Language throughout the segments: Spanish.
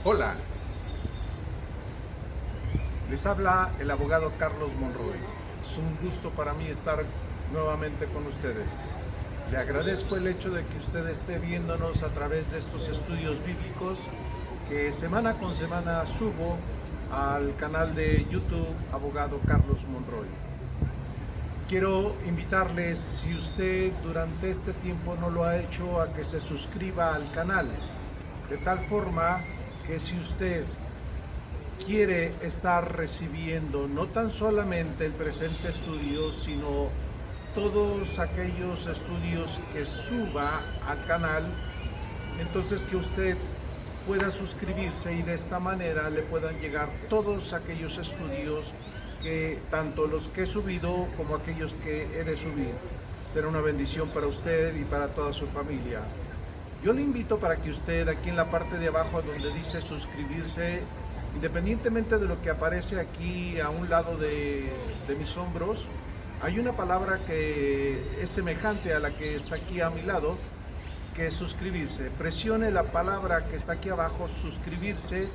Hola, les habla el abogado Carlos Monroy. Es un gusto para mí estar nuevamente con ustedes. Le agradezco el hecho de que usted esté viéndonos a través de estos estudios bíblicos que semana con semana subo al canal de YouTube Abogado Carlos Monroy. Quiero invitarles, si usted durante este tiempo no lo ha hecho, a que se suscriba al canal, de tal forma que si usted quiere estar recibiendo no tan solamente el presente estudio, sino todos aquellos estudios que suba al canal, entonces que usted pueda suscribirse y de esta manera le puedan llegar todos aquellos estudios, que tanto los que he subido como aquellos que he de subir. Será una bendición para usted y para toda su familia. Yo le invito para que usted, aquí en la parte de abajo donde dice suscribirse, independientemente de lo que aparece aquí a un lado de mis hombros, hay una palabra que es semejante a la que está aquí a mi lado, que es suscribirse. Presione la palabra que está aquí abajo, suscribirse,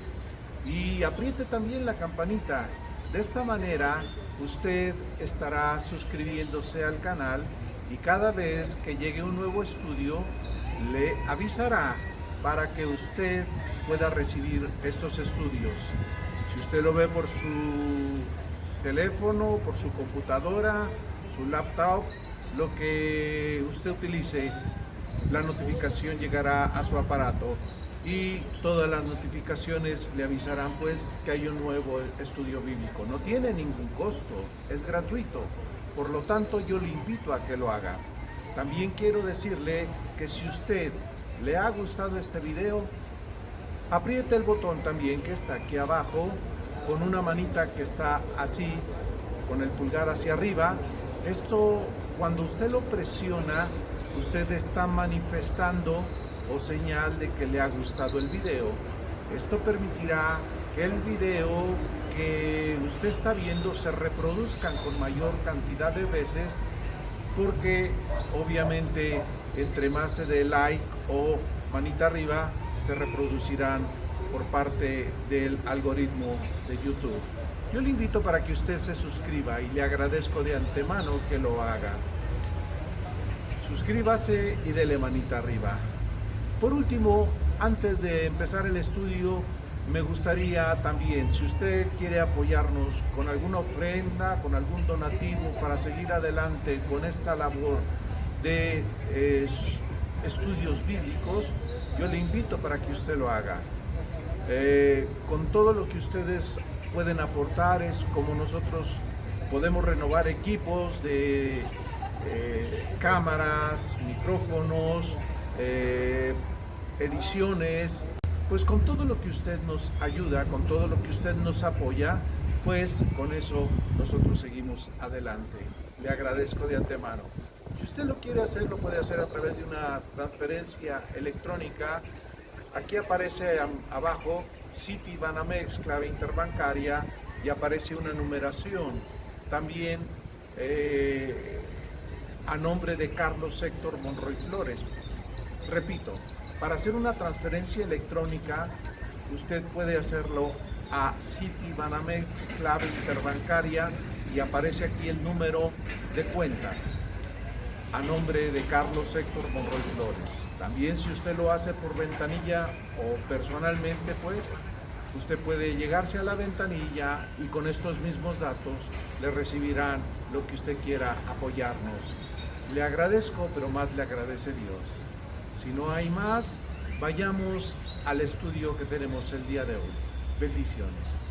y apriete también la campanita. De esta manera usted estará suscribiéndose al canal y cada vez que llegue un nuevo estudio le avisará para que usted pueda recibir estos estudios. Si usted lo ve por su teléfono, por su computadora, su laptop, lo que usted utilice, la notificación llegará a su aparato y todas las notificaciones le avisarán pues que hay un nuevo estudio bíblico. No tiene ningún costo, es gratuito, por lo tanto yo le invito a que lo haga. También quiero decirle que si usted le ha gustado este video, apriete el botón también que está aquí abajo, con una manita que está así, con el pulgar hacia arriba. Esto, cuando usted lo presiona, usted está manifestando o señal de que le ha gustado el video. Esto permitirá que el video que usted está viendo se reproduzcan con mayor cantidad de veces, porque obviamente entre más se dé like o manita arriba, se reproducirán por parte del algoritmo de YouTube. Yo le invito para que usted se suscriba y le agradezco de antemano que lo haga. Suscríbase y dele manita arriba. Por último, antes de empezar el estudio, me gustaría también, si usted quiere apoyarnos con alguna ofrenda, con algún donativo para seguir adelante con esta labor de estudios bíblicos, yo le invito para que usted lo haga. Con todo lo que ustedes pueden aportar es como nosotros podemos renovar equipos de cámaras, micrófonos, ediciones. Pues con todo lo que usted nos ayuda, con todo lo que usted nos apoya, pues con eso nosotros seguimos adelante. Le agradezco de antemano. Si usted lo quiere hacer, lo puede hacer a través de una transferencia electrónica. Aquí aparece abajo Citi Banamex, clave interbancaria, y aparece una numeración. También a nombre de Carlos Héctor Monroy Flores. Repito, para hacer una transferencia electrónica, usted puede hacerlo a Citi Banamex, clave interbancaria, y aparece aquí el número de cuenta a nombre de Carlos Héctor Monroy Flores. También, si usted lo hace por ventanilla o personalmente, pues usted puede llegarse a la ventanilla y con estos mismos datos le recibirán lo que usted quiera apoyarnos. Le agradezco, pero más le agradece Dios. Si no hay más, vayamos al estudio que tenemos el día de hoy. Bendiciones.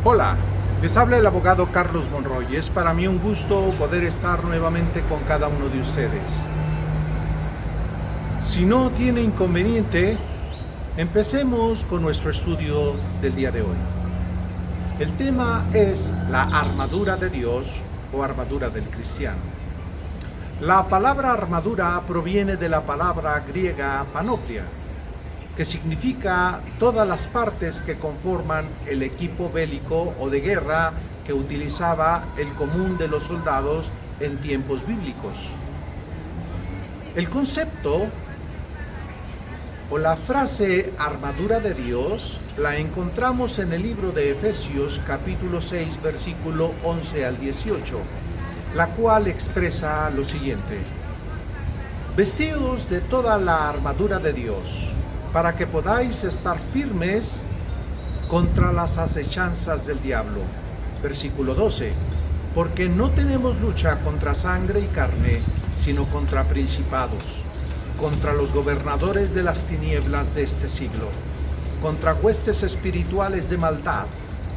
Hola, les habla el abogado Carlos Monroy. Es para mí un gusto poder estar nuevamente con cada uno de ustedes. Si no tiene inconveniente, empecemos con nuestro estudio del día de hoy. El tema es la armadura de Dios o armadura del cristiano. La palabra armadura proviene de la palabra griega panoplia, que significa todas las partes que conforman el equipo bélico o de guerra que utilizaba el común de los soldados en tiempos bíblicos. El concepto o la frase armadura de Dios la encontramos en el libro de Efesios capítulo 6 versículo 11 al 18, la cual expresa lo siguiente: vestidos de toda la armadura de Dios, para que podáis estar firmes contra las acechanzas del diablo. Versículo 12, porque no tenemos lucha contra sangre y carne, sino contra principados, contra los gobernadores de las tinieblas de este siglo, contra huestes espirituales de maldad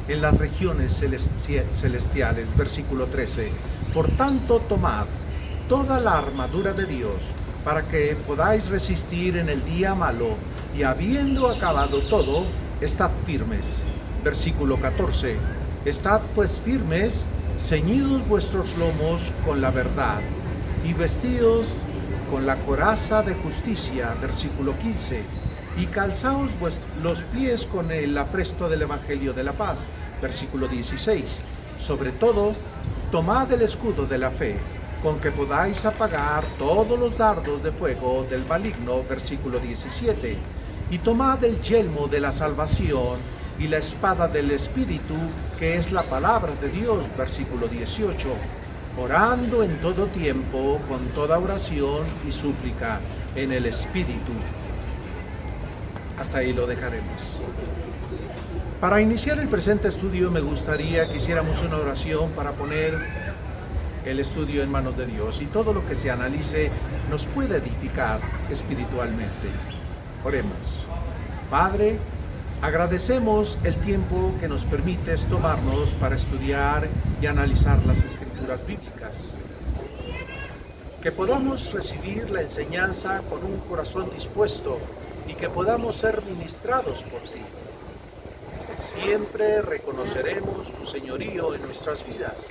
en las regiones celestiales. Versículo 13, por tanto tomad toda la armadura de Dios, para que podáis resistir en el día malo, y habiendo acabado todo, estad firmes. Versículo 14, estad pues firmes, ceñidos vuestros lomos con la verdad, y vestidos con la coraza de justicia. Versículo 15, y calzaos los pies con el apresto del Evangelio de la paz. Versículo 16, sobre todo, tomad el escudo de la fe, con que podáis apagar todos los dardos de fuego del maligno. Versículo 17, y tomad el yelmo de la salvación y la espada del Espíritu, que es la palabra de Dios. Versículo 18, orando en todo tiempo con toda oración y súplica en el Espíritu. Hasta ahí lo dejaremos. Para iniciar el presente estudio me gustaría que hiciéramos una oración para poner el estudio en manos de Dios y todo lo que se analice nos puede edificar espiritualmente. Oremos. Padre, agradecemos el tiempo que nos permites tomarnos para estudiar y analizar las Escrituras bíblicas. Que podamos recibir la enseñanza con un corazón dispuesto y que podamos ser ministrados por ti. Siempre reconoceremos tu señorío en nuestras vidas.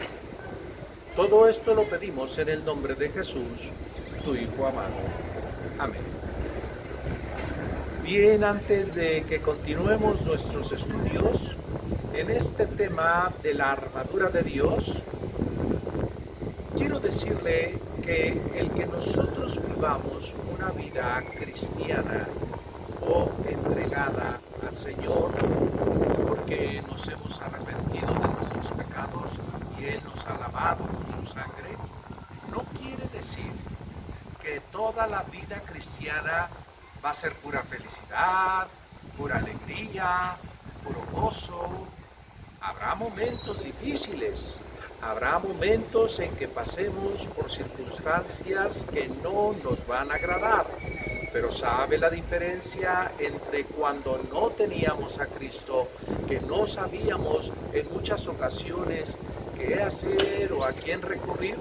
Todo esto lo pedimos en el nombre de Jesús, tu Hijo amado. Amén. Bien, antes de que continuemos nuestros estudios en este tema de la armadura de Dios, quiero decirle que el que nosotros vivamos una vida cristiana o entregada al Señor, porque nos hemos arrepentido de nuestros pecados y Él nos ha lavado con su sangre, no quiere decir que toda la vida cristiana va a ser pura felicidad, pura alegría, puro gozo. Habrá momentos difíciles, habrá momentos en que pasemos por circunstancias que no nos van a agradar, pero ¿sabe la diferencia entre cuando no teníamos a Cristo, que no sabíamos en muchas ocasiones qué hacer o a quién recurrir?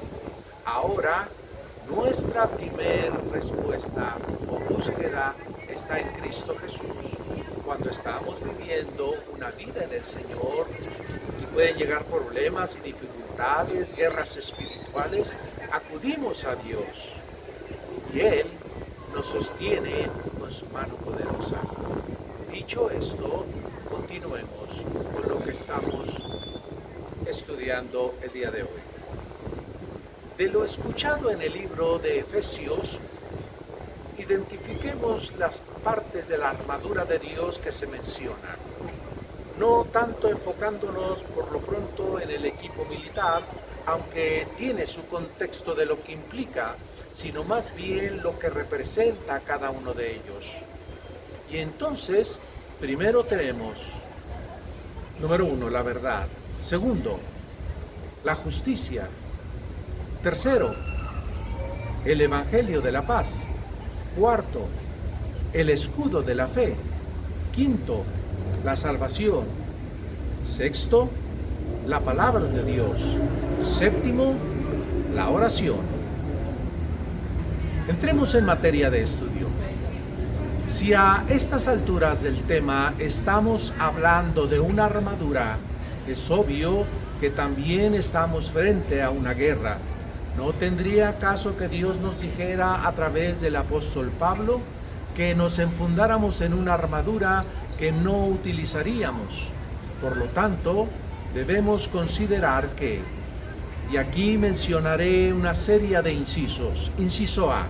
Ahora, nuestra primera respuesta o búsqueda está en Cristo Jesús. Cuando estamos viviendo una vida en el Señor y pueden llegar problemas y dificultades, guerras espirituales, acudimos a Dios y Él nos sostiene con su mano poderosa. Dicho esto, continuemos con lo que estamos estudiando el día de hoy. De lo escuchado en el libro de Efesios, identifiquemos las partes de la armadura de Dios que se mencionan, no tanto enfocándonos por lo pronto en el equipo militar, aunque tiene su contexto de lo que implica, sino más bien lo que representa cada uno de ellos. Y entonces, primero tenemos, número 1, la verdad. Segundo, la justicia. Tercero, el Evangelio de la paz. Cuarto, el escudo de la fe. Quinto, la salvación. Sexto, la palabra de Dios. Séptimo, la oración. Entremos en materia de estudio. Si a estas alturas del tema estamos hablando de una armadura, es obvio que también estamos frente a una guerra. ¿No tendría caso que Dios nos dijera a través del apóstol Pablo que nos enfundáramos en una armadura que no utilizaríamos? Por lo tanto, debemos considerar que, y aquí mencionaré una serie de incisos. Inciso A,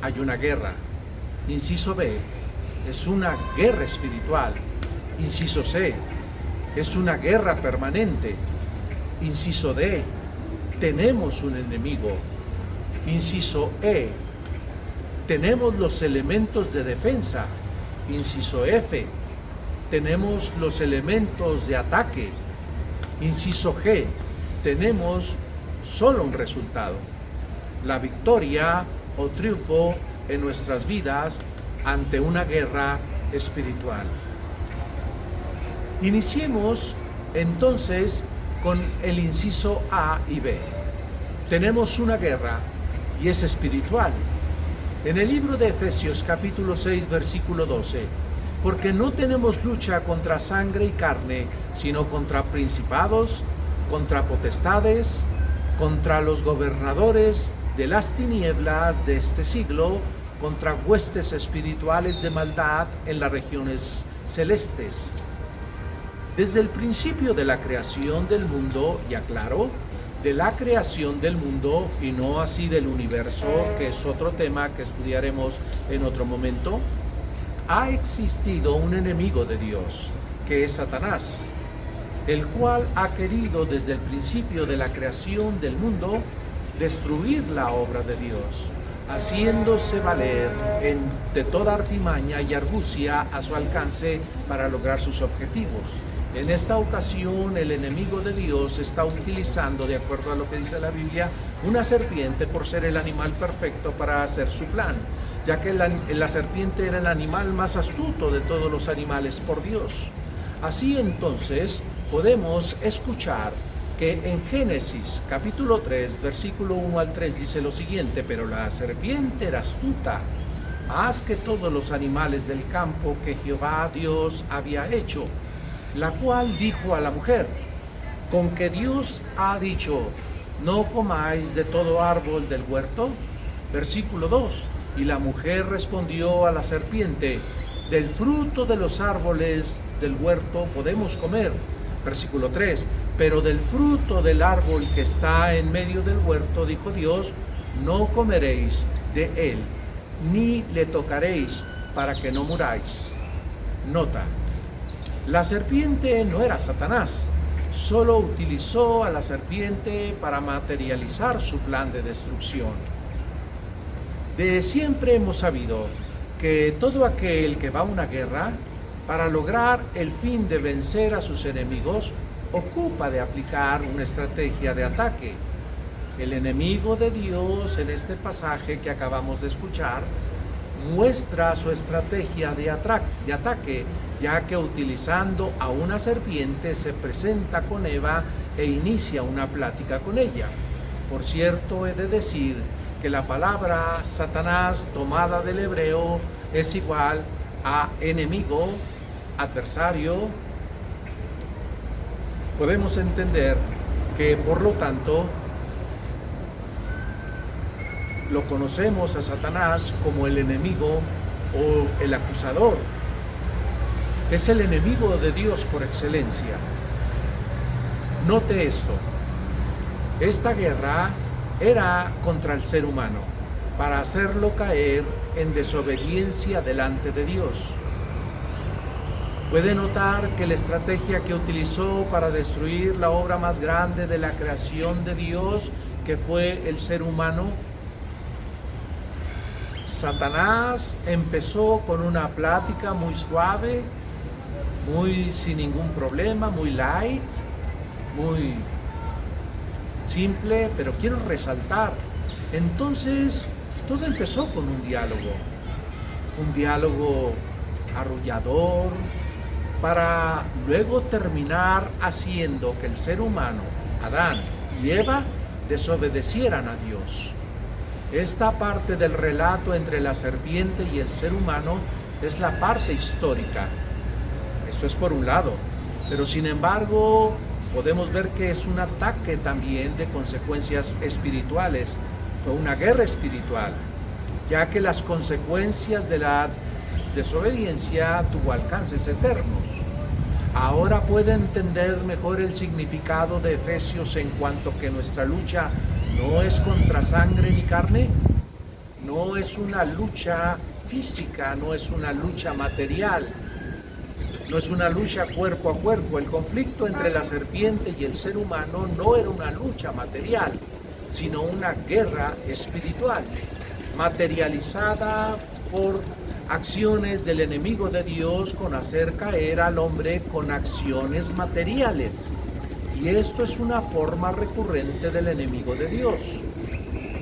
hay una guerra. Inciso B, es una guerra espiritual. Inciso C, es una guerra permanente. Inciso D, tenemos un enemigo. Inciso E, tenemos los elementos de defensa. Inciso F, tenemos los elementos de ataque. Inciso G, tenemos solo un resultado: la victoria o triunfo en nuestras vidas ante una guerra espiritual. Iniciemos entonces con el inciso A y B. Tenemos una guerra y es espiritual. En el libro de Efesios capítulo 6 versículo 12, porque no tenemos lucha contra sangre y carne, sino contra principados, contra potestades, contra los gobernadores de las tinieblas de este siglo, contra huestes espirituales de maldad en las regiones celestes. Desde el principio de la creación del mundo, y aclaro, de la creación del mundo y no así del universo, que es otro tema que estudiaremos en otro momento, ha existido un enemigo de Dios, que es Satanás, el cual ha querido desde el principio de la creación del mundo destruir la obra de Dios, haciéndose valer de toda artimaña y argucia a su alcance para lograr sus objetivos. En esta ocasión, el enemigo de Dios está utilizando, de acuerdo a lo que dice la Biblia, una serpiente por ser el animal perfecto para hacer su plan, ya que la serpiente era el animal más astuto de todos los animales por Dios. Así entonces, podemos escuchar que en Génesis capítulo 3, versículo 1 al 3 dice lo siguiente: pero la serpiente era astuta, más que todos los animales del campo que Jehová Dios había hecho, la cual dijo a la mujer: ¿con que Dios ha dicho, no comáis de todo árbol del huerto? Versículo 2, y la mujer respondió a la serpiente: del fruto de los árboles del huerto podemos comer. Versículo 3, pero del fruto del árbol que está en medio del huerto, dijo Dios, no comeréis de él, ni le tocaréis, para que no muráis. Nota: la serpiente no era Satanás, solo utilizó a la serpiente para materializar su plan de destrucción. De siempre hemos sabido que todo aquel que va a una guerra, para lograr el fin de vencer a sus enemigos, ocupa de aplicar una estrategia de ataque. El enemigo de Dios, en este pasaje que acabamos de escuchar, muestra su estrategia de ataque, ya que utilizando a una serpiente se presenta con Eva e inicia una plática con ella. Por cierto, he de decir que la palabra Satanás, tomada del hebreo, es igual a enemigo, adversario. Podemos entender que, por lo tanto, lo conocemos a Satanás como el enemigo o el acusador. Es el enemigo de Dios por excelencia. Note esto: esta guerra era contra el ser humano, para hacerlo caer en desobediencia delante de Dios. Puede notar que la estrategia que utilizó para destruir la obra más grande de la creación de Dios, que fue el ser humano, Satanás empezó con una plática muy suave, muy sin ningún problema, muy light, muy simple, pero quiero resaltar, entonces todo empezó con un diálogo arrullador, para luego terminar haciendo que el ser humano, Adán y Eva, desobedecieran a Dios. Esta parte del relato entre la serpiente y el ser humano es la parte histórica. Esto es por un lado, pero sin embargo podemos ver que es un ataque también de consecuencias espirituales. Fue una guerra espiritual, ya que las consecuencias de la desobediencia tuvo alcances eternos. Ahora puede entender mejor el significado de Efesios en cuanto que nuestra lucha no es contra sangre ni carne. no es una lucha física, no es una lucha material, no es una lucha cuerpo a cuerpo. El conflicto entre la serpiente y el ser humano no era una lucha material, sino una guerra espiritual, materializada por acciones del enemigo de Dios con hacer caer al hombre con acciones materiales. Y esto es una forma recurrente del enemigo de Dios.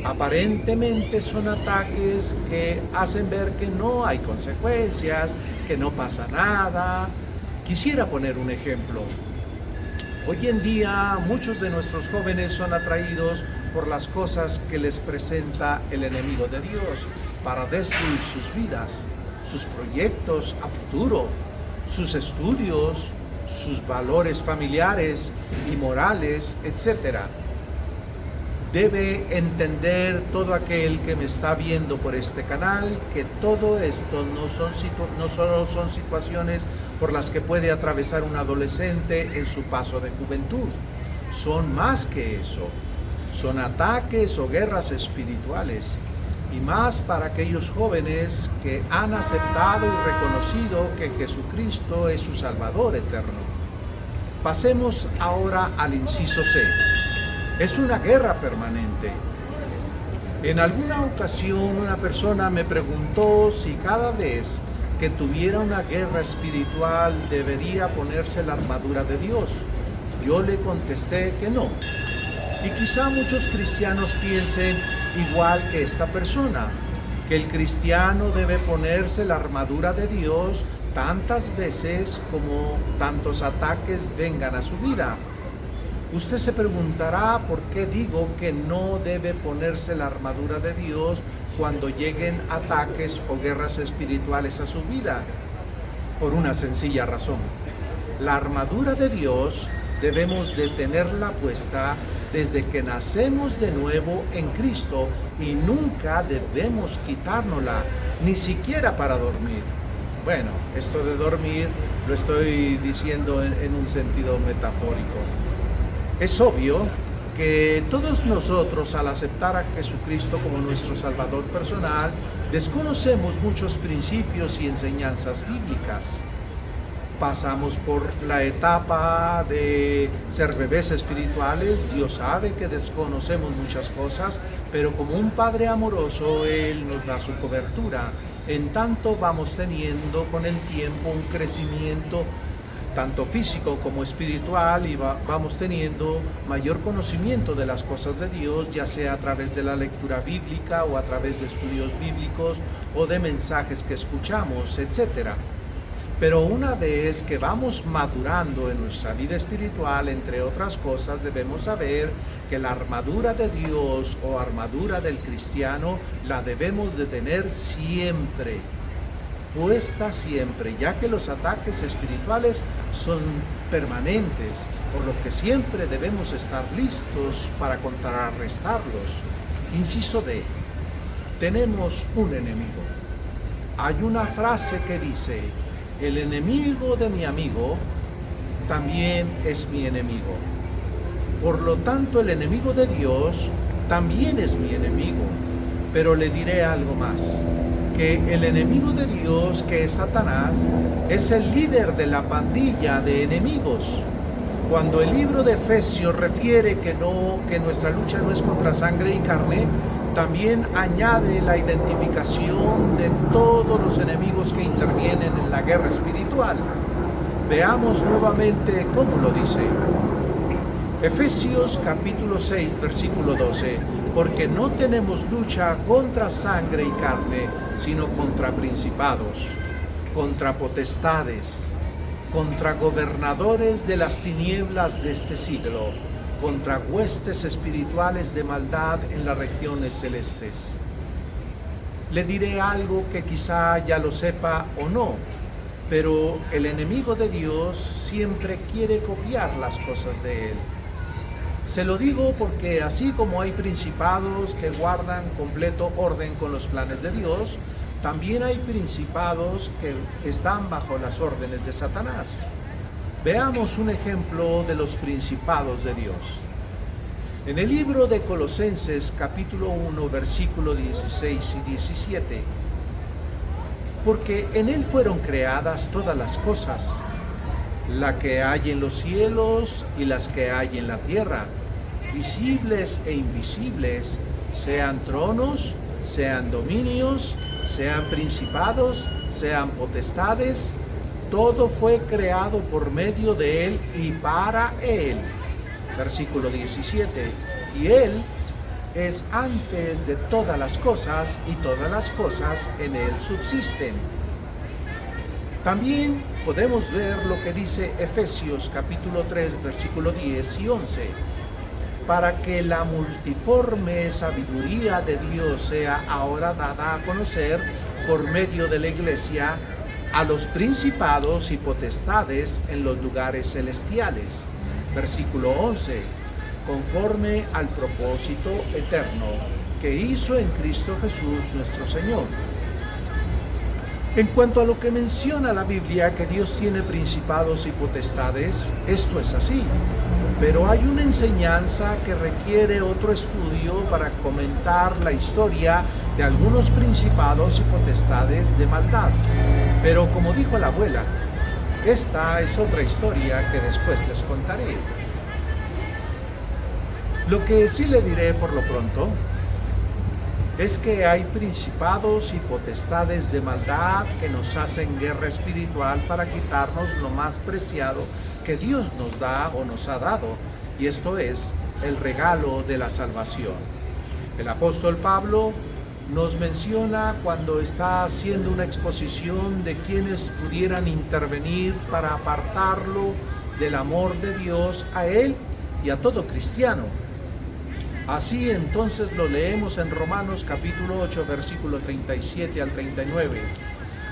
Aparentemente son ataques que hacen ver que no hay consecuencias, que no pasa nada. Quisiera poner un ejemplo. Hoy en día muchos de nuestros jóvenes son atraídos por las cosas que les presenta el enemigo de Dios para destruir sus vidas, sus proyectos a futuro, sus estudios, sus valores familiares y morales, etc. Debe entender todo aquel que me está viendo por este canal que todo esto no solo son situaciones por las que puede atravesar un adolescente en su paso de juventud. Son más que eso. Son ataques o guerras espirituales, y más para aquellos jóvenes que han aceptado y reconocido que Jesucristo es su Salvador eterno. Pasemos ahora al inciso C. Es una guerra permanente. En alguna ocasión una persona me preguntó si cada vez que tuviera una guerra espiritual debería ponerse la armadura de Dios. Yo le contesté que no. Y quizá muchos cristianos piensen igual que esta persona, que el cristiano debe ponerse la armadura de Dios tantas veces como tantos ataques vengan a su vida. Usted se preguntará por qué digo que no debe ponerse la armadura de Dios cuando lleguen ataques o guerras espirituales a su vida. Por una sencilla razón. La armadura de Dios debemos de tenerla puesta desde que nacemos de nuevo en Cristo y nunca debemos quitárnosla, ni siquiera para dormir. Bueno, esto de dormir lo estoy diciendo en un sentido metafórico. Es obvio que todos nosotros, al aceptar a Jesucristo como nuestro Salvador personal, desconocemos muchos principios y enseñanzas bíblicas. Pasamos por la etapa de ser bebés espirituales. Dios sabe que desconocemos muchas cosas, pero como un Padre amoroso, Él nos da su cobertura. En tanto vamos teniendo con el tiempo un crecimiento tanto físico como espiritual, y vamos teniendo mayor conocimiento de las cosas de Dios, ya sea a través de la lectura bíblica o a través de estudios bíblicos o de mensajes que escuchamos, etc. Pero una vez que vamos madurando en nuestra vida espiritual, entre otras cosas, debemos saber que la armadura de Dios o armadura del cristiano la debemos de tener siempre, puesta siempre, ya que los ataques espirituales son permanentes, por lo que siempre debemos estar listos para contrarrestarlos. Inciso D. Tenemos un enemigo. Hay una frase que dice: el enemigo de mi amigo también es mi enemigo. Por lo tanto, el enemigo de Dios también es mi enemigo. Pero le diré algo más, que el enemigo de Dios, que es Satanás, es el líder de la pandilla de enemigos. Cuando el libro de Efesios refiere que nuestra lucha no es contra sangre y carne, también añade la identificación de todos los enemigos que intervienen en la guerra espiritual. Veamos nuevamente cómo lo dice. Efesios capítulo 6, versículo 12. Porque no tenemos lucha contra sangre y carne, sino contra principados, contra potestades, contra gobernadores de las tinieblas de este siglo, contra huestes espirituales de maldad en las regiones celestes. Le diré algo que quizá ya lo sepa o no, pero el enemigo de Dios siempre quiere copiar las cosas de él. Se lo digo porque así como hay principados que guardan completo orden con los planes de Dios, también hay principados que están bajo las órdenes de Satanás. Veamos un ejemplo de los principados de Dios. En el libro de Colosenses capítulo 1 versículo 16 y 17, porque en él fueron creadas todas las cosas, la que hay en los cielos y las que hay en la tierra, visibles e invisibles, sean tronos, sean dominios, sean principados, sean potestades, todo fue creado por medio de él y para él. Versículo 17, y él es antes de todas las cosas y todas las cosas en él subsisten. También podemos ver lo que dice Efesios capítulo 3 versículo 10 y 11. Para que la multiforme sabiduría de Dios sea ahora dada a conocer por medio de la Iglesia a los principados y potestades en los lugares celestiales. Versículo 11. Conforme al propósito eterno que hizo en Cristo Jesús nuestro Señor. En cuanto a lo que menciona la Biblia, que Dios tiene principados y potestades, esto es así. Pero hay una enseñanza que requiere otro estudio para comentar la historia de algunos principados y potestades de maldad. Pero como dijo la abuela, esta es otra historia que después les contaré. Lo que sí le diré por lo pronto es que hay principados y potestades de maldad que nos hacen guerra espiritual para quitarnos lo más preciado que Dios nos da o nos ha dado, y esto es el regalo de la salvación. El apóstol Pablo nos menciona cuando está haciendo una exposición de quienes pudieran intervenir para apartarlo del amor de Dios a él y a todo cristiano. Así entonces lo leemos en Romanos capítulo 8, versículo 37 al 39.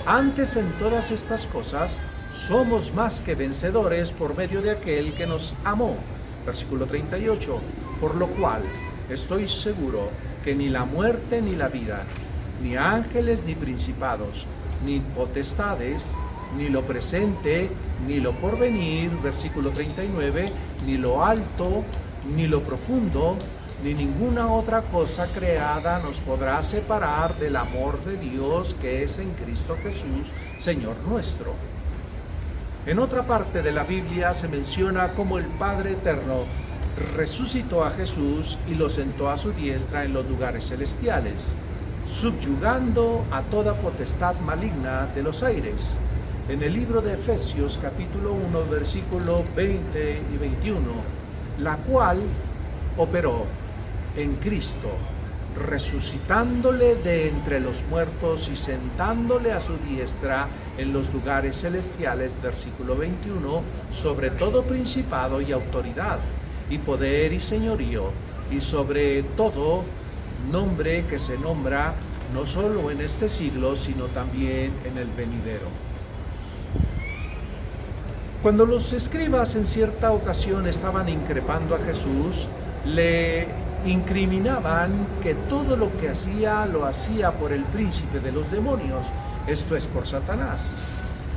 Antes en todas estas cosas somos más que vencedores por medio de aquel que nos amó. Versículo 38. Por lo cual estoy seguro que ni la muerte ni la vida, ni ángeles ni principados, ni potestades, ni lo presente, ni lo porvenir, versículo 39, ni lo alto, ni lo profundo, ni ninguna otra cosa creada nos podrá separar del amor de Dios que es en Cristo Jesús, Señor nuestro. En otra parte de la Biblia se menciona cómo el Padre Eterno resucitó a Jesús y lo sentó a su diestra en los lugares celestiales, subyugando a toda potestad maligna de los aires. En el libro de Efesios capítulo 1 versículo 20 y 21, la cual operó en Cristo, resucitándole de entre los muertos y sentándole a su diestra en los lugares celestiales, versículo 21, sobre todo principado y autoridad, y poder y señorío, y sobre todo nombre que se nombra no solo en este siglo, sino también en el venidero. Cuando los escribas en cierta ocasión estaban increpando a Jesús, le incriminaban que todo lo que hacía lo hacía por el príncipe de los demonios, esto es por Satanás.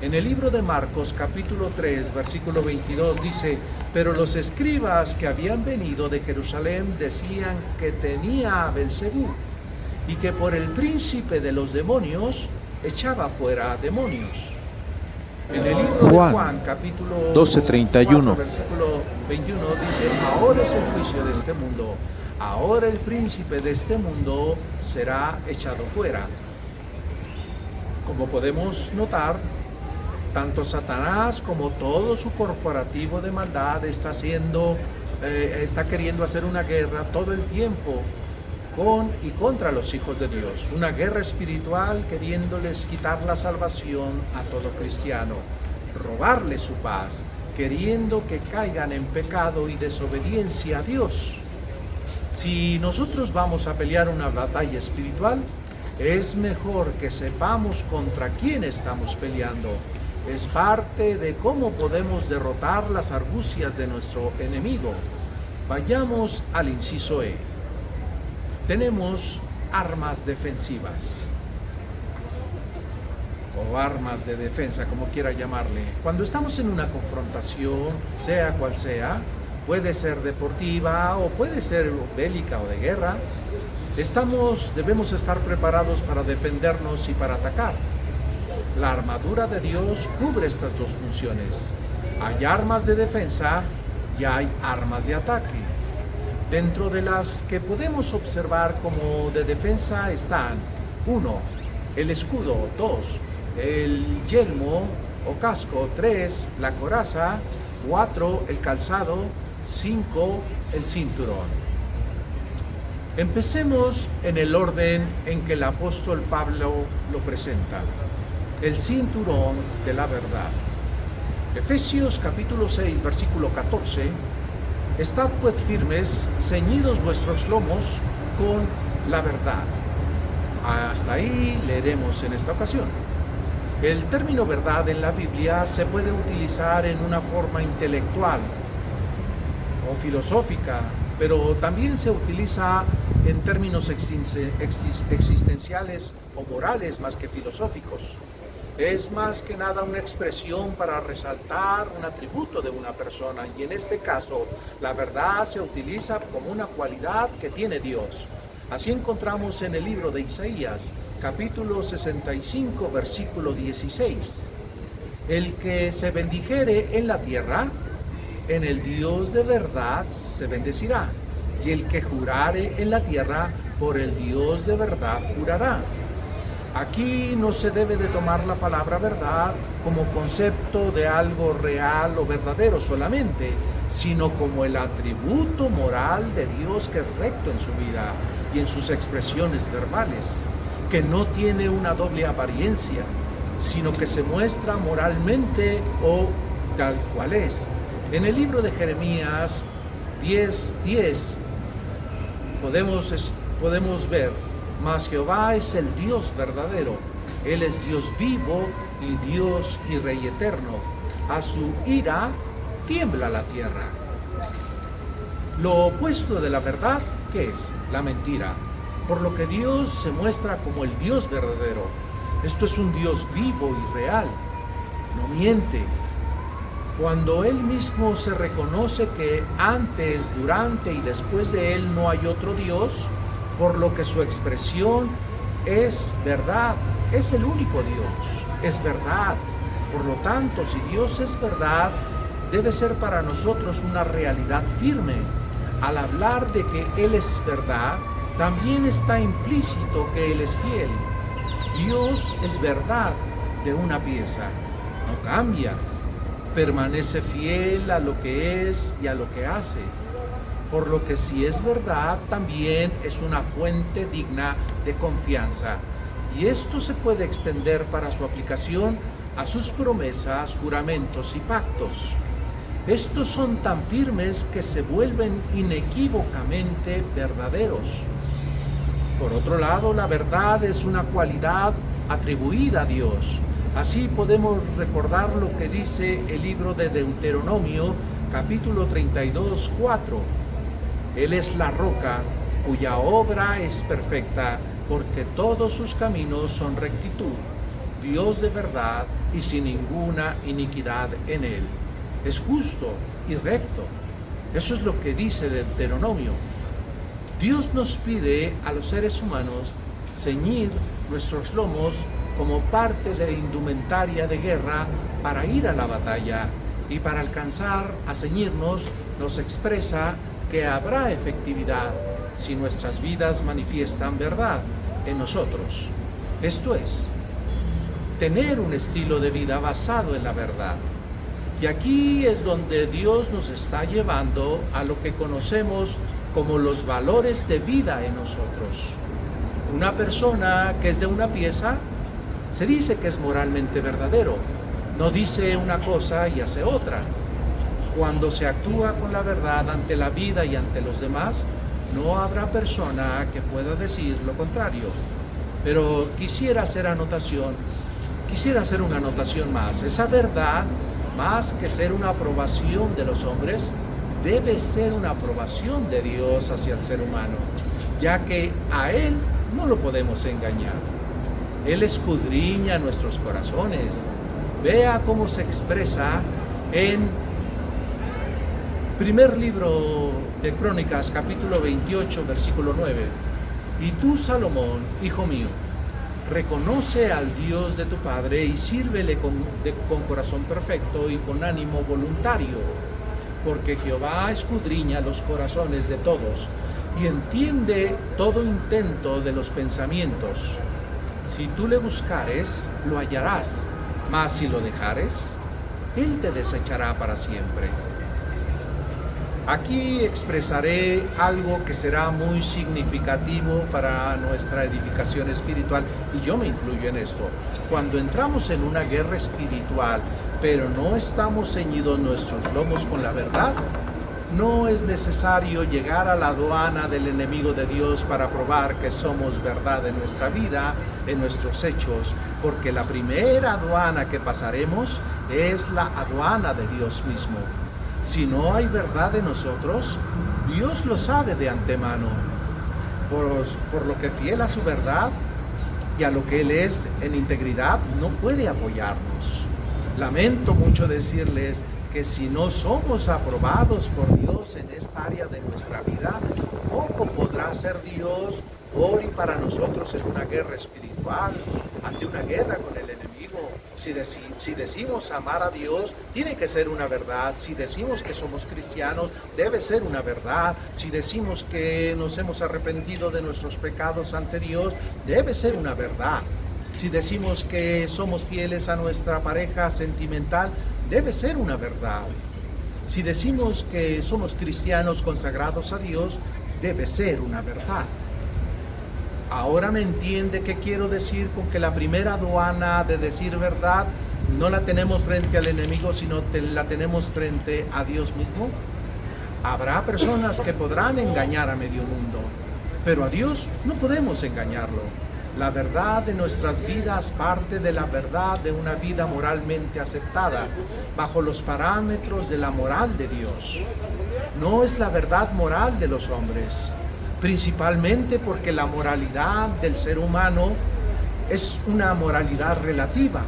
En el libro de Marcos capítulo 3 versículo 22 dice: pero los escribas que habían venido de Jerusalén decían que tenía a Belcebú y que por el príncipe de los demonios echaba fuera demonios. En el libro de Juan capítulo 12:31 versículo 21 dice: ahora es el juicio de este mundo, ahora el príncipe de este mundo será echado fuera. Como podemos notar, tanto Satanás como todo su corporativo de maldad está queriendo hacer una guerra todo el tiempo con y contra los hijos de Dios, una guerra espiritual queriéndoles quitar la salvación a todo cristiano, robarle su paz, queriendo que caigan en pecado y desobediencia a Dios. Si nosotros vamos a pelear una batalla espiritual, es mejor que sepamos contra quién estamos peleando. Es parte de cómo podemos derrotar las argucias de nuestro enemigo. Vayamos al inciso E. Tenemos armas defensivas o armas de defensa, como quiera llamarle. Cuando estamos en una confrontación, sea cual sea, puede ser deportiva o puede ser bélica o de guerra. Debemos estar preparados para defendernos y para atacar. La armadura de Dios cubre estas dos funciones. Hay armas de defensa y hay armas de ataque. Dentro de las que podemos observar como de defensa están 1. El escudo, 2. El yelmo o casco, 3. La coraza, 4. El calzado, 5. El cinturón. Empecemos en el orden en que el apóstol Pablo lo presenta. El cinturón de la verdad. Efesios capítulo 6, versículo 14. Estad pues firmes, ceñidos vuestros lomos con la verdad. Hasta ahí leeremos en esta ocasión. El término verdad en la Biblia se puede utilizar en una forma intelectual o filosófica, pero también se utiliza en términos existenciales o morales más que filosóficos. Es más que nada una expresión para resaltar un atributo de una persona, y en este caso la verdad se utiliza como una cualidad que tiene Dios. Así encontramos en el libro de Isaías, capítulo 65, versículo 16. El que se bendijere en la tierra, en el Dios de verdad se bendecirá, y el que jurare en la tierra, por el Dios de verdad jurará. Aquí no se debe de tomar la palabra verdad como concepto de algo real o verdadero solamente, sino como el atributo moral de Dios que es recto en su vida y en sus expresiones verbales, que no tiene una doble apariencia, sino que se muestra moralmente o tal cual es. En el libro de Jeremías 10:10 podemos ver: mas Jehová es el Dios verdadero, Él es Dios vivo y Dios y Rey eterno. A su ira tiembla la tierra. Lo opuesto de la verdad, ¿qué es? La mentira. Por lo que Dios se muestra como el Dios verdadero. Esto es un Dios vivo y real. No miente. Cuando Él mismo se reconoce que antes, durante y después de Él no hay otro Dios, por lo que su expresión es verdad, es el único Dios, es verdad. Por lo tanto, si Dios es verdad, debe ser para nosotros una realidad firme. Al hablar de que Él es verdad, también está implícito que Él es fiel. Dios es verdad de una pieza, no cambia, permanece fiel a lo que es y a lo que hace. Por lo que si es verdad, también es una fuente digna de confianza. Y esto se puede extender para su aplicación a sus promesas, juramentos y pactos. Estos son tan firmes que se vuelven inequívocamente verdaderos. Por otro lado, la verdad es una cualidad atribuida a Dios. Así podemos recordar lo que dice el libro de Deuteronomio, capítulo 32, 4. Él es la roca cuya obra es perfecta, porque todos sus caminos son rectitud, Dios de verdad y sin ninguna iniquidad en él. Es justo y recto. Eso es lo que dice Deuteronomio. Dios nos pide a los seres humanos ceñir nuestros lomos como parte de la indumentaria de guerra para ir a la batalla, y para alcanzar a ceñirnos nos expresa que habrá efectividad si nuestras vidas manifiestan verdad en nosotros. Esto es, tener un estilo de vida basado en la verdad. Y aquí es donde Dios nos está llevando a lo que conocemos como los valores de vida en nosotros. Una persona que es de una pieza, se dice que es moralmente verdadero, no dice una cosa y hace otra. Cuando se actúa con la verdad ante la vida y ante los demás, no habrá persona que pueda decir lo contrario. Pero quisiera hacer una anotación más. Esa verdad, más que ser una aprobación de los hombres, debe ser una aprobación de Dios hacia el ser humano, ya que a Él no lo podemos engañar. Él escudriña nuestros corazones. Vea cómo se expresa en Primer libro de Crónicas, capítulo 28, versículo 9. Y tú, Salomón, hijo mío, reconoce al Dios de tu Padre y sírvele con corazón perfecto y con ánimo voluntario, porque Jehová escudriña los corazones de todos y entiende todo intento de los pensamientos. Si tú le buscares, lo hallarás, mas si lo dejares, Él te desechará para siempre. Aquí expresaré algo que será muy significativo para nuestra edificación espiritual, y yo me incluyo en esto. Cuando entramos en una guerra espiritual, pero no estamos ceñidos nuestros lomos con la verdad, no es necesario llegar a la aduana del enemigo de Dios para probar que somos verdad en nuestra vida, en nuestros hechos, porque la primera aduana que pasaremos es la aduana de Dios mismo. Si no hay verdad en nosotros, Dios lo sabe de antemano, por lo que fiel a su verdad y a lo que Él es en integridad, no puede apoyarnos. Lamento mucho decirles que si no somos aprobados por Dios en esta área de nuestra vida, poco podrá hacer Dios por y para nosotros en una guerra espiritual, ante una guerra con el enemigo. Si decimos amar a Dios, tiene que ser una verdad. Si decimos que somos cristianos, debe ser una verdad. Si decimos que nos hemos arrepentido de nuestros pecados ante Dios, debe ser una verdad. Si decimos que somos fieles a nuestra pareja sentimental, debe ser una verdad. Si decimos que somos cristianos consagrados a Dios, debe ser una verdad. Ahora me entiende qué quiero decir con que la primera aduana de decir verdad no la tenemos frente al enemigo, sino la tenemos frente a Dios mismo. Habrá personas que podrán engañar a medio mundo, pero a Dios no podemos engañarlo. La verdad de nuestras vidas parte de la verdad de una vida moralmente aceptada, bajo los parámetros de la moral de Dios. No es la verdad moral de los hombres, principalmente porque la moralidad del ser humano es una moralidad relativa.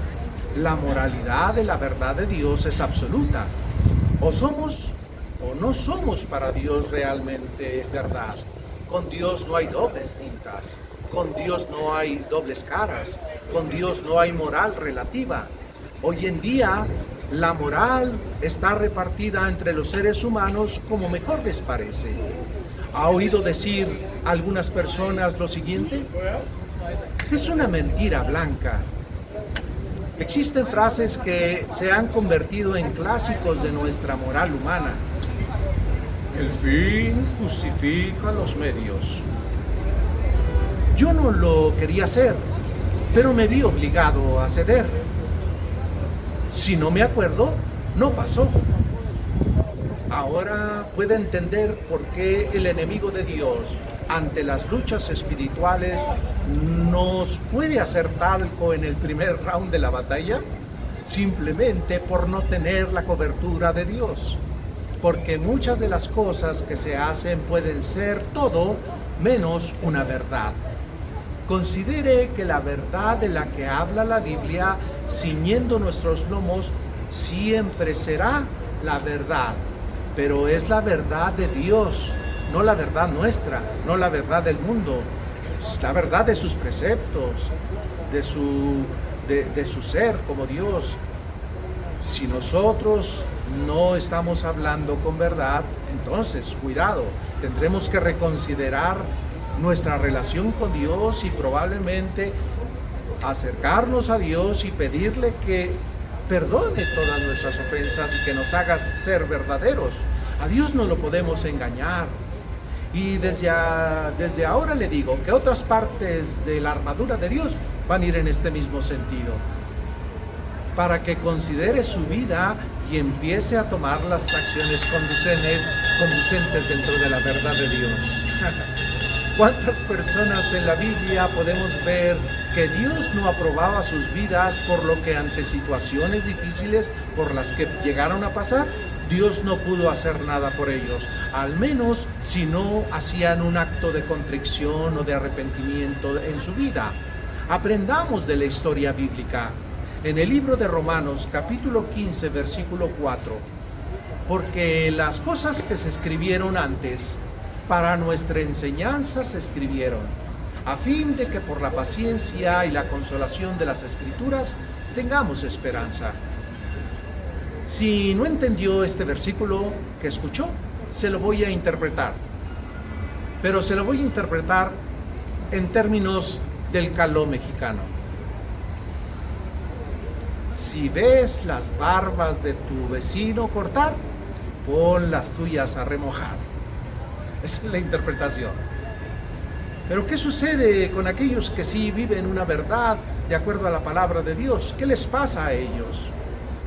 La moralidad de la verdad de Dios es absoluta. O somos o no somos para Dios realmente verdad. Con Dios no hay dobles tintas. Con Dios no hay dobles caras, con Dios no hay moral relativa. Hoy en día la moral está repartida entre los seres humanos como mejor les parece. ¿Ha oído decir algunas personas lo siguiente? Es una mentira blanca. Existen frases que se han convertido en clásicos de nuestra moral humana. El fin justifica los medios. Yo no lo quería hacer, pero me vi obligado a ceder. Si no me acuerdo, no pasó. Ahora puede entender por qué el enemigo de Dios, ante las luchas espirituales, nos puede hacer talco en el primer round de la batalla, simplemente por no tener la cobertura de Dios. Porque muchas de las cosas que se hacen pueden ser todo menos una verdad. Considere que la verdad de la que habla la Biblia, ciñendo nuestros lomos, siempre será la verdad, pero es la verdad de Dios, no la verdad nuestra, no la verdad del mundo, es la verdad de sus preceptos, de su ser como Dios. Si nosotros no estamos hablando con verdad, entonces, cuidado, tendremos que reconsiderar nuestra relación con Dios y probablemente acercarnos a Dios y pedirle que perdone todas nuestras ofensas y que nos haga ser verdaderos. A Dios no lo podemos engañar. Y desde ahora le digo que otras partes de la armadura de Dios van a ir en este mismo sentido, para que considere su vida y empiece a tomar las acciones conducentes dentro de la verdad de Dios. ¿Cuántas personas en la Biblia podemos ver que Dios no aprobaba sus vidas por lo que ante situaciones difíciles por las que llegaron a pasar, Dios no pudo hacer nada por ellos? Al menos si no hacían un acto de contrición o de arrepentimiento en su vida. Aprendamos de la historia bíblica. En el libro de Romanos, capítulo 15, versículo 4, porque las cosas que se escribieron antes, para nuestra enseñanza se escribieron, a fin de que por la paciencia y la consolación de las Escrituras tengamos esperanza. Si no entendió este versículo que escuchó, se lo voy a interpretar. Pero se lo voy a interpretar en términos del caló mexicano. Si ves las barbas de tu vecino cortar, pon las tuyas a remojar. Esa es la interpretación. Pero ¿qué sucede con aquellos que sí viven una verdad de acuerdo a la palabra de Dios? ¿Qué les pasa a ellos?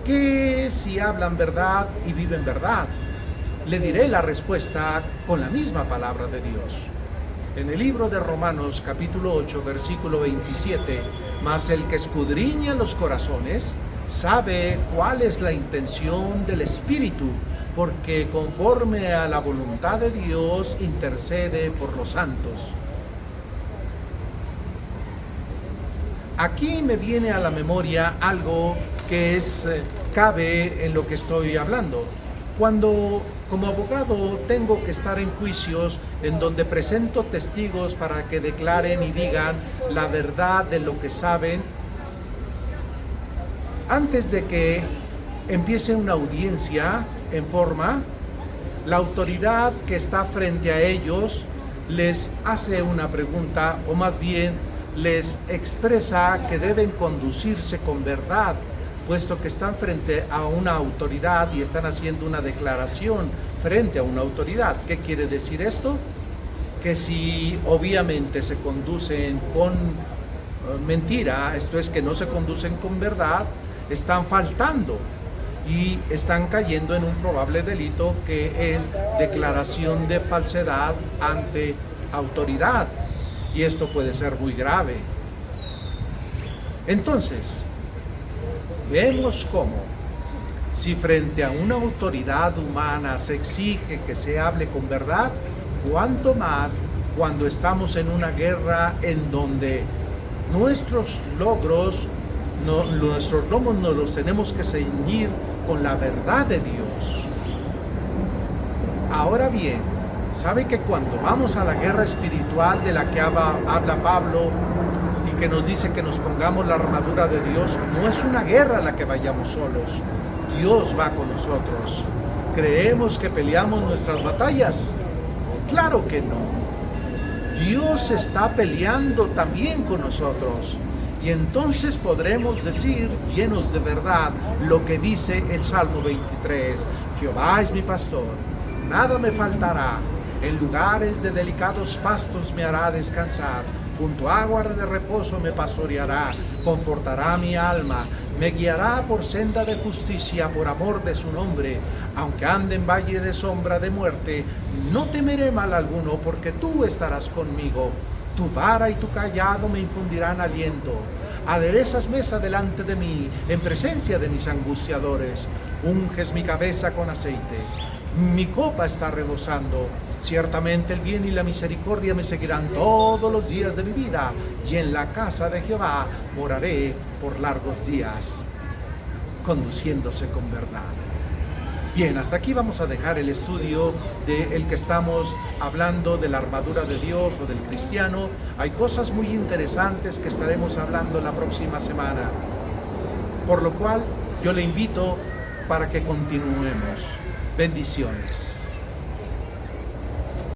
¿Qué si hablan verdad y viven verdad? Le diré la respuesta con la misma palabra de Dios. En el libro de Romanos capítulo 8 versículo 27, mas el que escudriña los corazones sabe cuál es la intención del Espíritu, porque conforme a la voluntad de Dios intercede por los santos. Aquí me viene a la memoria algo que cabe en lo que estoy hablando. Cuando como abogado tengo que estar en juicios en donde presento testigos para que declaren y digan la verdad de lo que saben, antes de que empiece una audiencia en forma, la autoridad que está frente a ellos les hace una pregunta, o más bien les expresa que deben conducirse con verdad, puesto que están frente a una autoridad y están haciendo una declaración frente a una autoridad. ¿Qué quiere decir esto? Que si obviamente se conducen con mentira, esto es que no se conducen con verdad, están faltando y están cayendo en un probable delito que es declaración de falsedad ante autoridad. Y esto puede ser muy grave. Entonces, vemos cómo, si frente a una autoridad humana se exige que se hable con verdad, cuánto más cuando estamos en una guerra en donde nuestros logros nos los tenemos que ceñir con la verdad de Dios. Ahora bien, ¿sabe que cuando vamos a la guerra espiritual de la que habla Pablo y que nos dice que nos pongamos la armadura de Dios, no es una guerra a la que vayamos solos? Dios va con nosotros. ¿Creemos que peleamos nuestras batallas? Claro que no. Dios está peleando también con nosotros. Y entonces podremos decir, llenos de verdad, lo que dice el Salmo 23. Jehová es mi pastor, nada me faltará. En lugares de delicados pastos me hará descansar. Junto a aguas de reposo me pastoreará. Confortará mi alma. Me guiará por senda de justicia por amor de su nombre. Aunque ande en valle de sombra de muerte, no temeré mal alguno, porque tú estarás conmigo. Tu vara y tu cayado me infundirán aliento. Aderezas mesa delante de mí, en presencia de mis angustiadores. Unges mi cabeza con aceite. Mi copa está rebosando. Ciertamente el bien y la misericordia me seguirán todos los días de mi vida, y en la casa de Jehová moraré por largos días, conduciéndose con verdad. Bien, hasta aquí vamos a dejar el estudio del que estamos hablando, de la armadura de Dios o del cristiano. Hay cosas muy interesantes que estaremos hablando la próxima semana, por lo cual yo le invito para que continuemos. Bendiciones.